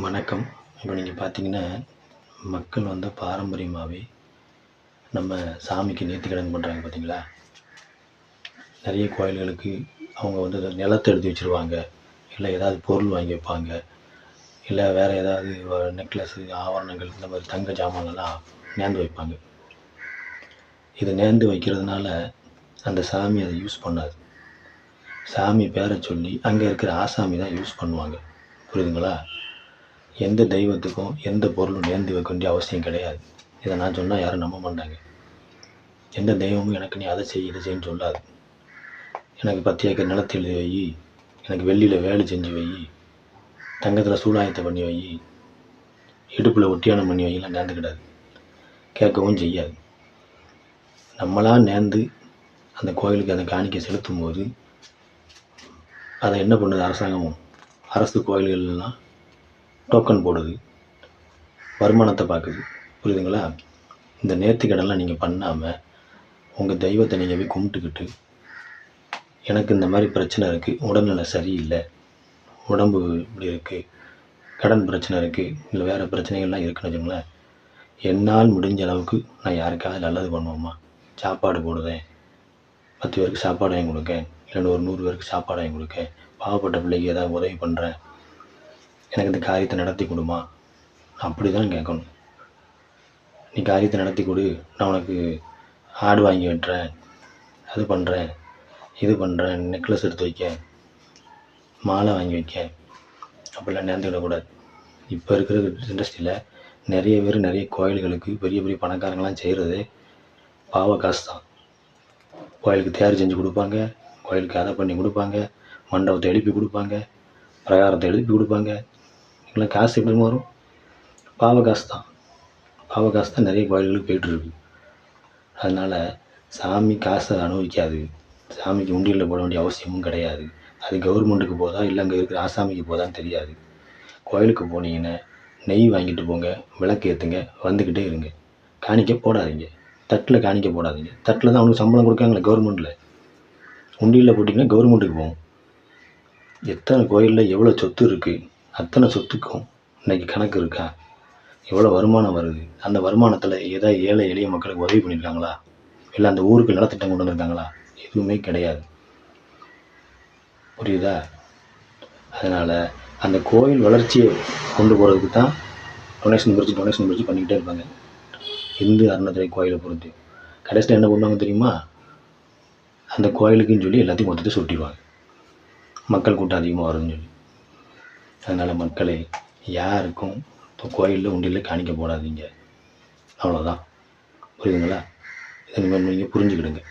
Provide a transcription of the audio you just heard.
வணக்கம். இப்போ நீங்கள் பார்த்தீங்கன்னா, மக்கள் பாரம்பரியமாகவே நம்ம சாமிக்கு நேர்த்திக்கடன் பண்ணுறாங்க பார்த்தீங்களா? நிறைய கோயில்களுக்கு அவங்க நிலத்த எழுதி வச்சுருவாங்க. இல்லை ஏதாவது பொருள் வாங்கி வைப்பாங்க. இல்லை வேறு ஏதாவது நெக்லஸ்ஸு, ஆபரணங்கள் இந்த மாதிரி தங்க ஜாமான்கள்லாம் நேர்ந்து வைப்பாங்க. இதை நேர்ந்து வைக்கிறதுனால அந்த சாமி அதை யூஸ் பண்ணாது. சாமி பேரை சொல்லி அங்கே இருக்கிற ஆசாமி தான் யூஸ் பண்ணுவாங்க. புரியுதுங்களா? எந்த தெய்வத்துக்கும் எந்த பொருளும் நேர்ந்து வைக்க வேண்டிய அவசியம் கிடையாது. இதை நான் சொன்னால் யாரும் நம்ப மாட்டாங்க. எந்த தெய்வமும் எனக்கு நீ அதை செய் இதை செய்யன்னு சொல்லாது. எனக்கு 10 ஏக்கர் நிலத்தை எழுதி வை, எனக்கு வெள்ளியில் வேலை செஞ்சு வை, தங்கத்தில் சூடாயத்தை பண்ணி வை, இடுப்பில் ஒட்டியானம் பண்ணி வைலாம் நேர்ந்துக்கிடாது. கேட்கவும் செய்யாது. நம்மளாக நேர்ந்து அந்த கோயிலுக்கு அந்த காணிக்கை செலுத்தும் போது அதை என்ன பண்ணுது அரசாங்கமும்? அரசு கோயில்கள்லாம் டோக்கன் போடுது, வருமானத்தை பார்க்குது. புரியுதுங்களா? இந்த நேர்த்திக்கடன்லாம் நீங்கள் பண்ணாமல் உங்கள் தெய்வத்தை நீங்கள் போய் கும்பிட்டுக்கிட்டு, எனக்கு இந்த மாதிரி பிரச்சனை இருக்குது, உடல்நிலை சரியில்லை, உடம்பு இப்படி இருக்குது, கடன் பிரச்சனை இருக்குது, இல்லை வேறு பிரச்சனைகள்லாம் இருக்குன்னு வச்சுங்களேன், என்னால் முடிஞ்ச அளவுக்கு நான் யாருக்காவது நல்லது பண்ணுவோம்மா, சாப்பாடு போடுவேன், 10 பேருக்கு சாப்பாடு வாங்கி கொடுக்கேன், இல்லைன்னா ஒரு 100 பேருக்கு சாப்பாடு வாங்கி கொடுக்கேன், பாவப்பட்ட பிள்ளைக்கு ஏதாவது உதவி பண்ணுறேன், எனக்கு இந்த காரியத்தை நடத்தி கொடுமா, அப்படி தான் கேட்கணும். நீ காரியத்தை நடத்தி கொடு, நான் உனக்கு ஆடு வாங்கி வெட்டுறேன், அது பண்ணுறேன், இது பண்ணுறேன், நெக்லஸ் எடுத்து வைக்க, மாலை வாங்கி வைக்க, அப்படிலாம் நேர்ந்துக்கிடக்கூடாது. இப்போ இருக்கிற இண்டஸ்ட்ரியில் நிறைய பேர் நிறைய கோயில்களுக்கு பெரிய பெரிய பணக்காரங்களாம் செய்கிறது பாவ காசு தான். கோயிலுக்கு தேர் செஞ்சு கொடுப்பாங்க, கோயிலுக்கு அதை பண்ணி கொடுப்பாங்க, மண்டபத்தை எழுப்பி கொடுப்பாங்க, பிரகாரத்தை எழுப்பி கொடுப்பாங்க. இல்லை காசு எப்படி வரும்? பாவ காசு தான். பாவ காசு தான் நிறைய கோயில்களுக்கு போய்ட்டுருக்கு. அதனால் சாமி காசை அனுபவிக்காது. சாமிக்கு உண்டியலில் போட வேண்டிய அவசியமும் கிடையாது. அது கவர்மெண்ட்டுக்கு போதா இல்லை அங்கே இருக்கிற ஆசாமிக்கு போதான்னு தெரியாது. கோயிலுக்கு போனீங்கன்னா நெய் வாங்கிட்டு போங்க, விளக்கு ஏற்றுங்க, வந்துக்கிட்டே இருங்க. காணிக்க போடாதீங்க, தட்டில் காணிக்க போடாதீங்க. தட்டில் தான் அவனுக்கு சம்பளம் கொடுக்காங்களே கவர்மெண்ட்டில். உண்டியலில் போட்டிங்கன்னா கவர்மெண்ட்டுக்கு போகும். எத்தனை கோயிலில் எவ்வளோ சொத்து இருக்குது, அத்தனை சொத்துக்கும் இன்றைக்கி கணக்கு இருக்கா? எவ்வளோ வருமானம் வருது? அந்த வருமானத்தில் ஏதாவது ஏழை எளிய மக்களுக்கு உதவி பண்ணியிருக்காங்களா? இல்லை அந்த ஊருக்கு நலத்திட்டம் கொண்டு வந்திருக்காங்களா? எதுவுமே கிடையாது. புரியுதா? அதனால் அந்த கோயில் வளர்ச்சியை கொண்டு போகிறதுக்கு தான் டொனேஷன் பிரித்து பண்ணிக்கிட்டே இருப்பாங்க. இந்து அறநிலையத்துறை கோயிலை பொறுத்து கடைசியில் என்ன பண்ணுவாங்க தெரியுமா? அந்த கோயிலுக்குன்னு சொல்லி எல்லாத்தையும் மொத்தத்தை சுட்டிடுவாங்க, மக்கள் கூட்டம் அதிகமாக வரும்னு சொல்லி. அதனால் மக்களே, யாருக்கும் இப்போ கோயிலில் உண்டியில் காணிக்க போடாதீங்க. அவ்வளோதான். புரியுதுங்களா? இதை நீங்கள் புரிஞ்சுக்கிடுங்க.